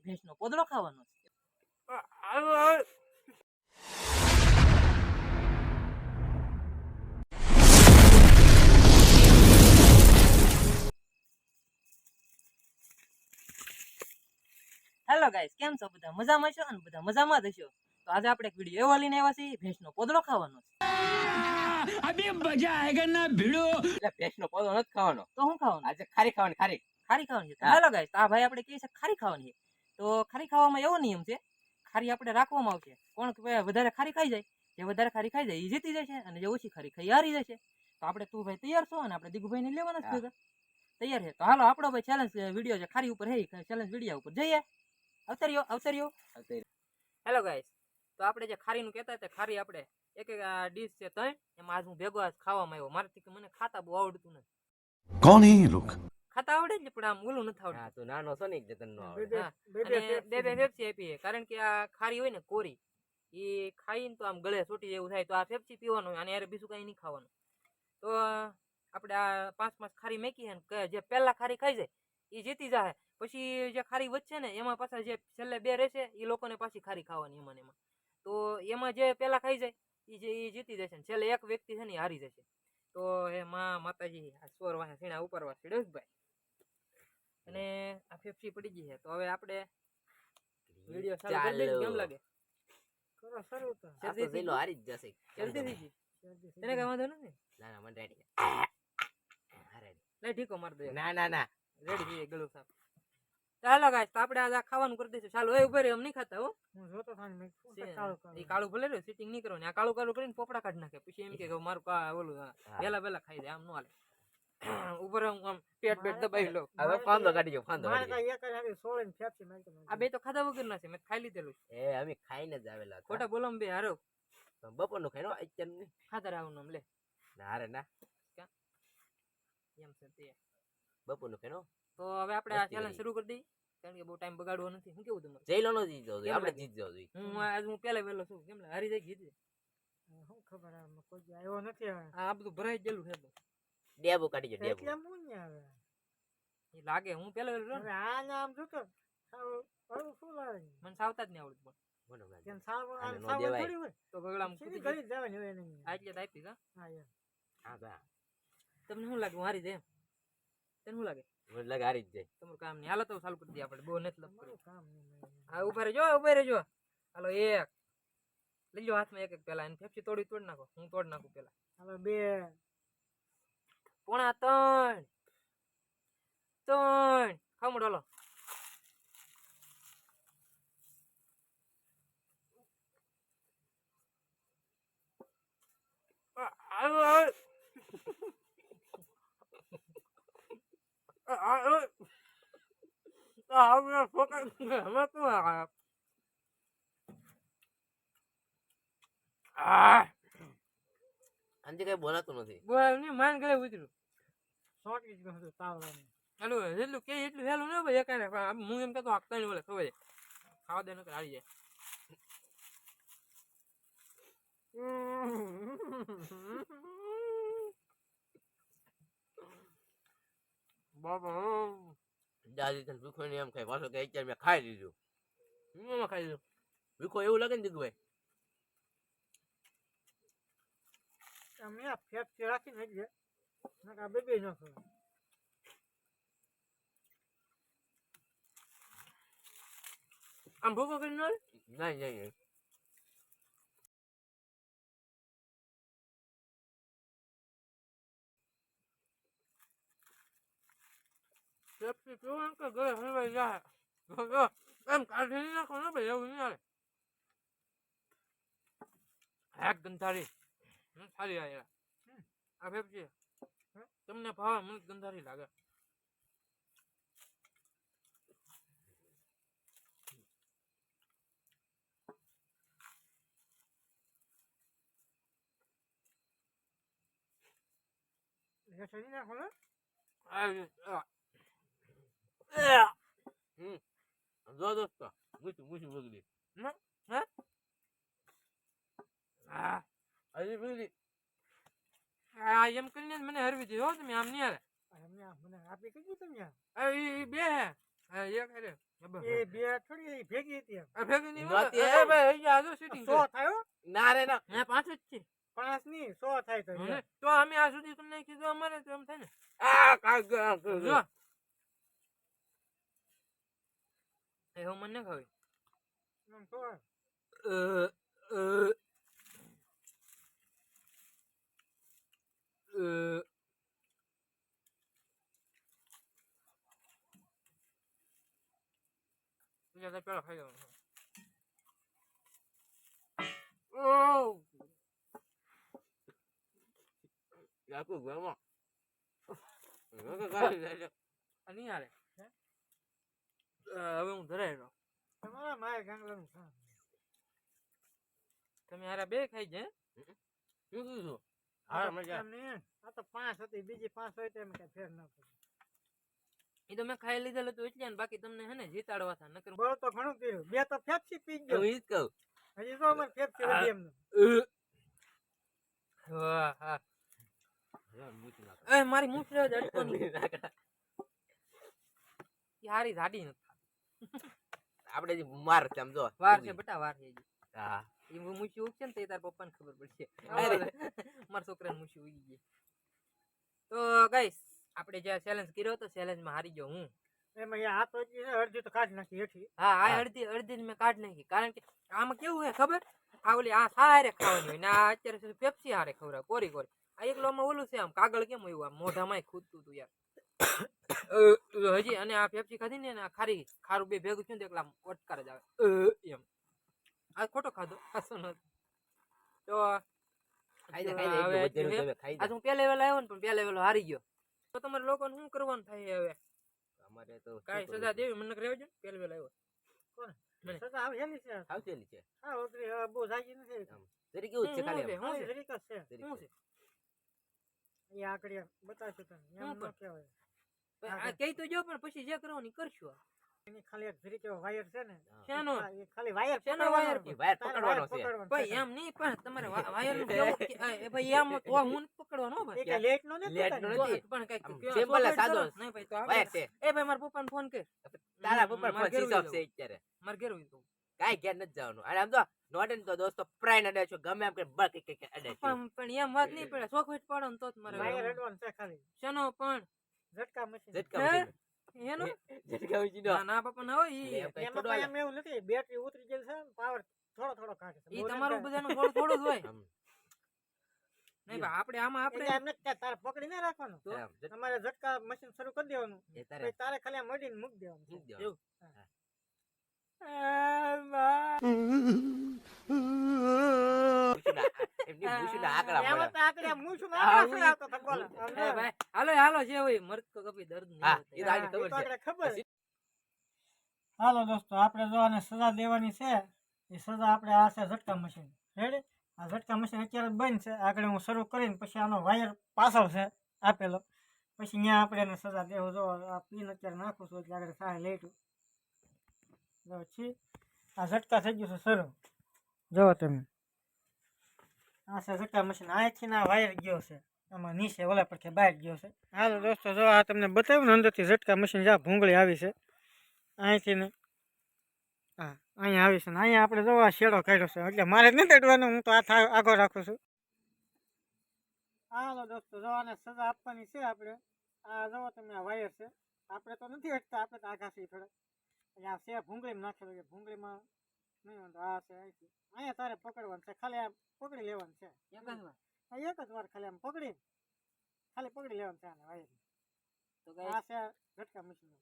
ભેંસનો પોદળો ખાવાનો છે. Hello guys, કેમ છો બધા? મજામાં છો અને બધા મજામાં જ હશો. તો આજે આપણે એક વિડીયો એવો લઈને આવ્યા છીએ, ભેંસનો પોદળો ખાવાનો છે. અભી મજા આયેગા ના ભીડો. એટલે ભેંસનો પોદળો નથી ખાવાનો, તો શું ખાવાનું? આજે ખારી ખાવાની, ખારી. ખારી ખાવાની છે. તો હા. હેલો ગાઈસ, આ ભાઈ આપણે કહે છે ખારી ખાવાની છે. તો ખારી ખાવામાં એવો નિયમ છે, ખારી આપણે રાખવામાં આવશે. કોણ વધારે ખારી ખાઈ જાય, જે વધારે ખારી ખાઈ જાય એ જીતી જશે, અને જે ઓછી ખારી ખાઈ હારી જશે. તો આપણે તું ભાઈ તૈયાર છો, અને આપણે દીગુભાઈને લેવાના જ ભેગા તૈયાર છે. તો હાલો આપણો ભાઈ ચેલેન્જ વિડીયો છે ખારી ઉપર, હે ચેલેન્જ વિડીયો ઉપર જઈએ. અવતર્યો. હેલો ગાઈસ, તો આપણે જે ખારીનું કહેતા હતા, ખારી આપણે એક એક ડીશ છે ત્રણ, એમાં આજ હું ભેગો આજ ખાવામાં આવ્યો. મારાથી મને ખાતા બહુ આવડતું નથી. कौन है ये लोग? ખાતા આવડે જ પણ આમ ઓલું નથી આવડતું. હા, તું નાનો છો ને એટલે તને ન આવડે. હા, અને બે પેપ્સી આપી, કારણ કે આ ખારી હોય ને કોરી, એ ખાઈને તો આમ ગળે છૂટી જેવું થાય. તો આ પેપ્સી પીવાનું હોય, અને યાર બીજું કઈ નહીં ખાવાનું. તો આપણે આ પાંચ ખારી મેકી છે, જે પહેલા ખારી ખાઈ જાય એ જીતી જાય. પછી જે ખારી વચ્ચે ને એમાં પાછા જે છેલ્લે બે રહેશે એ લોકોને પાછી ખારી ખાવાની એમાં. તો એમાં જે પેલા ખાઈ જાય એ જીતી જશે, છેલ્લે એક વ્યક્તિ છે ને એ હારી જશે. તો એ માતાજી સ્વર વાહે સીણા ઉપરવા સીડ્યો ભાઈ, અને આ ફેફસી પડી ગઈ છે. તો હવે આપણે વિડીયો ચાલુ કરી દઈએ. કેમ લાગે? કરો શરૂ તો. આ તો ઝીલો હારી જ જશે. જલ્દી થઈ ગઈ. તને કઈ વાંધો નથી? ના ના, મને રેડી. લે ઠીકો માર દે. ના. રેડી છે ગળું સાફ. ચાલો ગાઈસ, તો આપણે આ ખાવાનું કરી દઈશું. ચાલો એ ઉભે રે, એમ નહીં ખાતા હો. હું જોતો થાને મે એ કાળું ભલે રહ્યો, સીટિંગ નહીં કરવાની. આ કાળું કરીને પોપડા કાઢ નાખે, પછી એમ કે મારું ઓલું વેલા ખાઈ જાય. આમ ન હાલે. ઉપર આમ પેટ દબાવી લો. હવે ફાંદો કાઢી ગયો, ફાંદો કાઢી ગયો. આ બે તો ખાધા વગર ના છે, મેં ખાઈ લીધેલું. એ અમે ખાઈને જ આવેલા હતા. ખોટા બોલો બે હારો બપોરનું ખાઈ નો અત્યારનું. ખાધા આવું નામ લે. ના હારે ના, એમ છે તે. બપોરનું ખાઈ નો. તો હવે આપણે આ ચેલેન્જ શરૂ કરી દઈએ, કારણ કે બહુ ટાઈમ બગાડવો નથી. શું કેવું તમારે? જઈલો નો જીત જવો જોઈએ, આપણે જીત જવો જોઈએ. હું પેલા વહેલો છું. કેમ હારી જાય જીતી. શું ખબર કોઈ આવ્યો નથી. આ બધું ભરાઈ ગયેલું છે. ડેબુ કાઢી ગયો, ડેબુ. એ લાગે હું પેલા વહેલો. આ નામ જો તો મને સાવતા જ નહીં આવડતું. તો ગગડામાં કૂદી આટલે તો આપી હા. હા બા, તમને શું લાગે હું હારી જાય? તને શું લાગે? મને લાગે હારી જ જાય. તમારું કામ નહીં. હાલો તો ચાલુ કરી દઈએ આપણે. બહુ નથી લપ કામ. હા, ઉભા રહેજો. હાલો એક લઈ લો હાથમાં, એક પેલા એને ફેફસી તોડી નાખો. હું તોડ નાખું પેલા. હાલો બે, પોણા ત્રણ ખાવ મોડો. હાલો આનથી કઈ બોલાતું નથી. માન ગળે ઉતર્યું. હાલો એટલું કે એટલું હેલું ને ભાઈ. હું એમ કહેતો હાકતા નહીં બોલે ખબર ખાવા દે નકર હારી જાય. બાબા દાદી તને ભૂખો નહીં એમ ખાય, પાછો કે અત્યારે મેં ખાઈ લીધું. હું ખાઈ દઉં. ભૂખો એવું લાગે ને દીકુભાઈ. આમ ભૂકો કરી નો નહીં. પેપ્સી પીવું કે ગળે હલવાઈ જાય. એમ કાઢી નાખો ને ભાઈ, એવું નહીં હાલે. એક ગંધારી સારી આવ્યા આ પેપ્સી. તમને ભાવે? મને ગંધારી લાગે. જો દોસ્તો, મૂછું બગડી. હજી બગડી. એમ કરીને મને હરવી દીધો તમે. આમ નહીં હાલે. બે હે હા એક અરે એ બે થોડી ભેગી હતી એમ. આ ભેગી નહીં નહોતી હોય. એમ? એ ભાઈ અહીંયા આજો સીટિંગ 100 થાય હો. ના રે ના. હે 5 જ છે 5 ની 100 થાય તો હને? તો અમે આ સુધી તમને કીધું અમારે તો એમ થાય ને આ કાંઈ જો એ હું મને ન ખાવી એમ તો બીજા કઈ પેલા ખાઈ લેવાનું આખું ઘરમાં. આ નહીં હાલે હવે હું ધરાઈ રહ્યો તમારા માય ગાંગલાનું ખાવાનું. તમે હારા બે ખાઈ જાય શું કીધું? હા મજા. એમ નહીં. આ તો 5 હતી બીજી 5 હોય તો એમ કઈ ફેર ના પડે. એ તો મેં ખાઈ લીધેલું હતું એટલે ને બાકી તમને હે ને જીતાડવા હતા નકર બહુ તો ઘણું પીવું. બે તો ફેફસી પી ગયો. હું ઈ જ કહું. હજી તો અમારે ફેફસી વધી એમનું. વાહ હા યાર, મૂકી નાખ. એ મારી મૂછ રહ્યો છે અટકોની ઈ હારી જાડી નથી આપણે જે માર છે આમ જો. વાર છે બટા વાર છે હજી. હા. ઈ મૂછી ઉગશે ને તો તાર પપ્પાને ખબર પડશે અરે. મારા છોકરાને મૂછી ઉગી ગઈ તો ગાઈસ આપણે જે ચેલેન્જ કર્યો તો ચેલેન્જમાં હારી ગયો હું એમાં એ હાથ વચ્ચે છે, અડધી તો કાઢી નાખી હેઠી. હા આ હા. અડધી અડધી મેં કાઢ નાખી કારણ કે આમાં કેવું હે ખબર આ ઓલી આ સારે ખાવાની હોય ને આ અત્યારે સુધી પેપ્સી હારે ખવડાવે કોરી કોરી આ એકલોમાં ઓલું છે આમ કાગળ કેમ હોય આમ મોઢામાં ખૂદતું હતું યાર હજી અને આ પેપ્સી ખાધી ને આ ખારું બે ભેગું થયું ને તો એકલા ઓટકાર જ આવે એમ આ ખોટો ખાધો ખાસો નતો તો ખાઈ લે, ખાઈ લે. હવે એટલું બધું તમે ખાઈ આજ લે. હું પહેલે વેલા આવ્યો ને પણ પહેલે વેલો હારી ગયો તો તમારે લોકોને શું કરવાનું થાય હવે અમારે તો કાંઈ શું સજા કરવું? દેવી મને રહેજો પહેલે વેલા આવ્યો મને. સજા આવે હેલી છે. આવશેલી છે. હા ઓતરી બહુ જાજી નથી. આમ. જરી કેવું જ છે ખાલી આમ. હું હા, છે? જરીક જ છે. જરીક શું છે. એ આકડી બતાવશું તને. એમ શું ન પણ? કહેવાય. આ કહી તો જો પણ પછી જે કરવાનું ઈ કરશું આ. એની ખાલી એક જરીક એવો વાયર છે ને. હા. શેનો હા, એ ખાલી વાયર શેનો પકડવાનો. વાયર? એ વાયર તારે પકડવાનો છે. પકડવાનો ભાઈ છે. એમ નહીં પણ તમારે વાયરનું કેવું કે- એ ભાઈ એમ તો હું નથી પકડવાનો હો એ ભાઈ કઈ લેટનો નથી લેટનો પોતાનો. નથી. પણ કઈક આમ કયો simple સોફ્ટવેર સાદો કરો. નહીં ભાઈ તો આપણે- વાયર છે. એ ભાઈ મારા પપ્પાને ફોન કર તારા પપ્પા મારે ફોન ઘેર સ્વિચ ઓફ વહી છે અત્યારે. મારે ઘેર વહી જવું. કાંઈ ઘેર નથી જવાનું. અને આમ તો નોટે ને તો દોસ્તો પ્રાઇન અડે છો ગમે એમ કે બક કે અડે છો. પણ એમ વાત નહીં પડે ચોખવટ પાડો ને તો જ મારે વાયર વહી અડવાનું છે ખાલી. શેનો પણ ઝટકા મશીન. ઝટકા હે? મશીન. એનો ઝટકા મશીન નો. ના ના પપ્પા ના હોય એટલે ઈ એમ કાંઈ એમાં થોડું કઈ હાલે. એમ એવું નથી. બેટરી ઉતરી ગયેલ છે પાવર થોડો કાઢે છે. ઈ બહુ તમારું નથી. બધાનું થોડું થોડું જ હોય આમ. નહીં ભાઈ આપણે આમાં એટલે આપણે એમ નથી કે તારે પકડી ના રાખવાનું. આમ. તમારે ઝટકા મશીન શરૂ કરી દેવાનું. એ તારે પછી તારે ખાલી આમ અડીને મૂકી દેવાનું. મૂકી દેવાનું. મૂછના- એમની મૂછના આંકડા એમાં મળે. તો આકડે આમ મૂછું હા, ના હું આવતો તો બોલો. આમ એ ભાઈ હાલો હાલો જે હોય મરદ તો કભી દર્દ નહીં હા, હોતા. એ તો આને હા, ખબર એ તો છે. આપણે ખબર છે. હાલો દોસ્તો આપણે જો આને સજા દેવાની છે એ સજા આપણે આ છે ઝટકા મશીન રેડી આ ઝટકા મશીન અત્યારે જ બંધ છે આગળ હું શરૂ કરીને પછી આનો વાયર પાછળ છે આપેલો પછી ત્યાં આપણે એને સજા દેવું જો આ પિન અત્યારે નાખું છું એટલે આગળ થાય લેટું જો છી આ ઝટકા થઈ ગયું છે શરૂ જો તમે આ છે ઝટકા મશીન અહીંથી ના વાયર ગયો છે આમાં નીચે ઓલા પર બહાર ગયો છે હાલો દોસ્તો જો આ તમને બતાવ્યું ને અંદરથી ઝટકા મશીન જ્યાં ભૂંગળી આવી છે અહીંથી ને હા અહીંયા આવી છે ને અહીંયા આપણે જો આ શેડો કાઢ્યો છે એટલે મારે જ નથી અડવાનું હું તો હાથ આગળ રાખું છું હાલો દોસ્તો જો આને સજા આપવાની છે આપણે આ જો તમે આ વાયર છે આપણે તો નથી હટતા આપણે તો આઘા છીએ થોડા એટલે આ છે ભૂંગળીમાં નાખેલો છે ભૂંગળીમાં નહીં વાંધો આ છે અહીંથી અહીંયા તારે પકડવાનું છે ખાલી આ પકડી લેવાનું છે એક જ વાર. આ એક જ વાર ખાલી આમ પકડી ખાલી પકડી લેવાનું છે આને વાયર તો guys, આ છે ઝટકા મશીન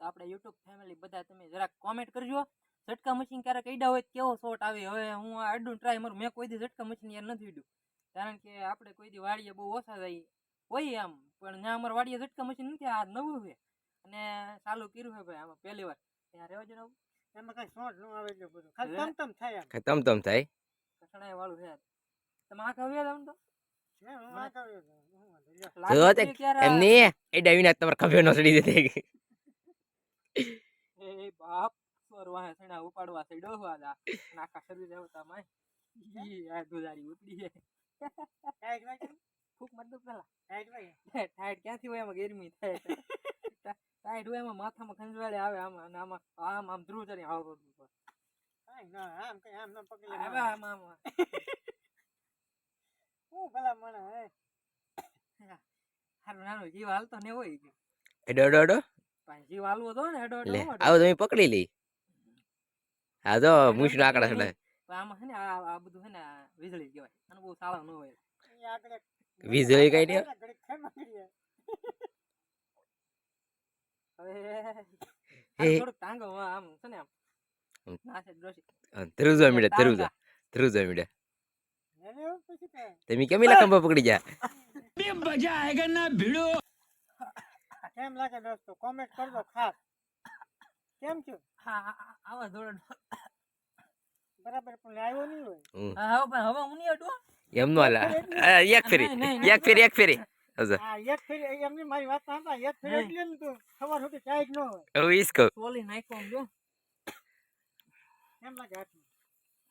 તો આપણે YouTube ફેમિલી બધા તમે જરાક કોમેન્ટ કરજો ઝટકા મશીન ક્યારેક અડ્યા હોય તો કેવો શોટ આવે હવે હું આ અડું ટ્રાય મારું મેં કોઈ દી ઝટકા મશીન યાર નથી અડ્યું કારણ કે આપણે કોઈ દી વાડીએ બહુ ઓછા જાય હોય આમ પણ ત્યાં અમારે વાડીએ ઝટકા મશીન નથી આ નવું છે અને ચાલુ કર્યું છે ભાઈ આમાં પહેલી વાર ત્યાં રહેવા જણાવું એમાં કઈ શોર્ટ ન આવે એટલું બધું ખાલી તમ થાય આમ તમ થાય. કસણાય વાળું છે તમે આંખ આવ્યા હતા ને તો હે, હું આ કહ્યું છું. હું વાંધો નહીં. લાગે જો છે તે કે યાર આ- એમની એડા વિના તમારે ખભે નો સડી જતી. એ બાપ સોરવા સણા ઉપાડવા છે ડોહવા દા નાખા શરીર આવતા માય ઈ આ ગુજારી ઉપડી છે ટાઈટ વાગી? ફૂક મત દો પેલા ટાઈટ વાગી? ઠાઈટ ક્યાંથી હોય એમાં ગરમી થાય ટાઈટ હોય એમાં માથામાં ખંજવાળે આવે આમાં અને આમાં આમ આમ ધ્રુવ ચડી આવ રોડ ઉપર કાંઈ ના આમ કઈ આમ ના પકડી આવે લે આમ આમ હું ભલા માણસ હે હારું નાનો જીવ હાલતો ને હોય કે એડો એડો એડો પાછી જીવ હાલવો તો ને હેડો લે હેડો આવો તમે પકડી લઈ હા જો મૂછ નો આંકડા ચડે આમાં છે ને આ બધું છે ને આ વીજળી કહેવાય અને બહુ સાળા ન હોય ઈ આગળ વીજળી કઈ દે ઘડીક ખેમા કરીએ. હવે હે. થોડુંક ટાંગો આમ છે ને આમ નાશે ડોશી ધ્રુજો મીડે ધ્રુજો મીડે એને એવું પછી કે તમે કેમ એલા ખંભા પકડી જા अभी मजा आएगा ना भिड़ो. કેમ લાગે દોસ્તો કોમેન્ટ કરજો ખાસ કેમ છો હા આવા દોડ બરાબર પણ આવ્યો નહીં હોય હવે હું નહીં હટું એમ નો હાલે એક ફેરી એક ફેરી હજો આ એક ફેરી એમની મારી વાત સાંભળ એક ફેરી એટલે ને તું ખબર હતી ટાઈટ ન હોય હવે ઈસ કહું સોલી નાખો આમ જો કેમ લાગે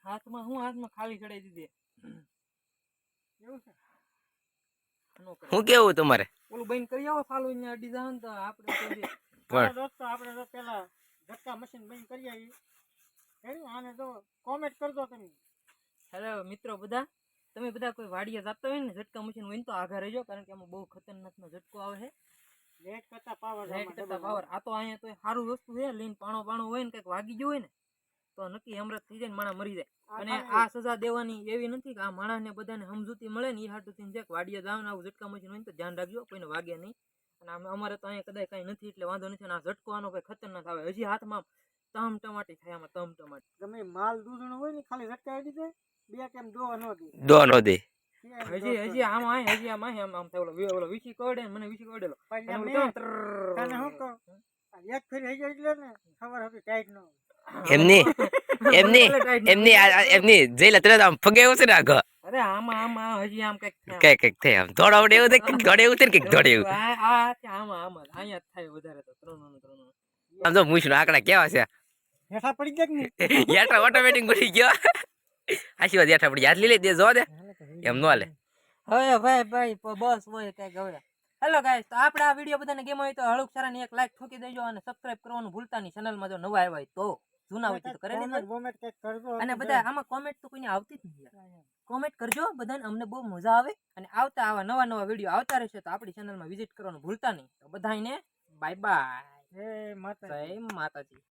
હાથમાં હાથમાં ખાલી ચડાઈ દીધી એવું છે નો કરે. હું કેવું તમારે ઓલું બંધ કરી આવો સાલું અહીંયા અડી જાવ ને તો આપણે તો જે પણ ચાલો દોસ્તો આપણે તો પેલા ઝટકા મશીન બંધ કરી આવી હેડી આને તો કોમેન્ટ કરજો તમે હેલો મિત્રો બધા તમે બધા કોઈ વાડીએ જતા હોય ને ઝટકા મશીન હોય ને તો આઘા રહેજો કારણ કે આમાં બહુ ખતરનાકનો ઝટકો આવે છે લેટ કરતા પાવર લાઈટ કરતા પાવર આ તો અહીંયા તો સારું વસ્તુ છે લઈને પાણો હોય ને કંઈક વાગી ગયું હોય ને તો નક્કી હેમરેજ થઈ જાય ને માણસ મરી જાય અને આ સજા દેવાની એવી નથી કે આ માણસને બધાને સમજૂતી મળે ને એ હાટુથી જે વાડીએ જાવ ને આવું ઝટકા મશીન હોય ને તો ધ્યાન રાખજો કોઈને વાગે નહીં અને અમારે તો અહીંયા કદાચ કાંઈ નથી એટલે વાંધો નથી અને આ ઝટકો આનો કંઈ ખતરનાક આવે હજી હાથમાં તમ ટમાટી થાય આમાં તમ ટમાટી ગમે ઈ માલ દૂધનો હોય ને ખાલી ઝટકા આવી દે બે કેમ દો ન દે દો નો દે હજી આમાં આમ થાય ઓલો વીસી કરડે ને મને વીસી કરડેલો પણ અને એમ ઓલું નહીં. કેમ તને શું કહું એક ફેરી થઈ જાય એટલે ને ખબર હતી ટાઈટ ન હોય એમની એમની જેલા તરત આમ ફગે છે ને આગળ અરે આમાં હજી આમ કઈક કઈક થાય આમ દોડાવડે એવું થાય દોડે એવું થાય કે દોડે એવું આમાં અહીંયા જ થાય વધારે તો ત્રણ આમ તો મૂછ નો આંકડા કેવા છે હેઠા પડી ગયા કે નહીં યાત્રા ઓટોમેટિક બની ગયો આશીર્વાદ યાત્રા પડી યાદ લઈ લે દે જો દે એમ નો હાલે હવે ભાઈ બસ હોય કઈક હવે હેલો ગાઈસ તો આપણે આ વિડીયો બધાને ગેમ હોય તો હળુક સારાની એક લાઈક ઠોકી દેજો અને સબસ્ક્રાઇબ કરવાનું ભૂલતા નહીં ચેનલમાં જો નવા આવ્યા હોય તો જૂના હોય તો કરે નહીં કોમેન્ટ કંઈક કરજો અને બધા આમાં કોમેન્ટ તો કોઈને આવતી જ નહીં કોમેન્ટ કરજો બધાને અમને બહુ મજા આવે અને આવતા આવા નવા વિડીયો આવતા રહેશે તો આપણી ચેનલમાં વિઝિટ કરવાનું ભૂલતા નહીં તો બધાને બાય બાય એ માતા જય માતાજી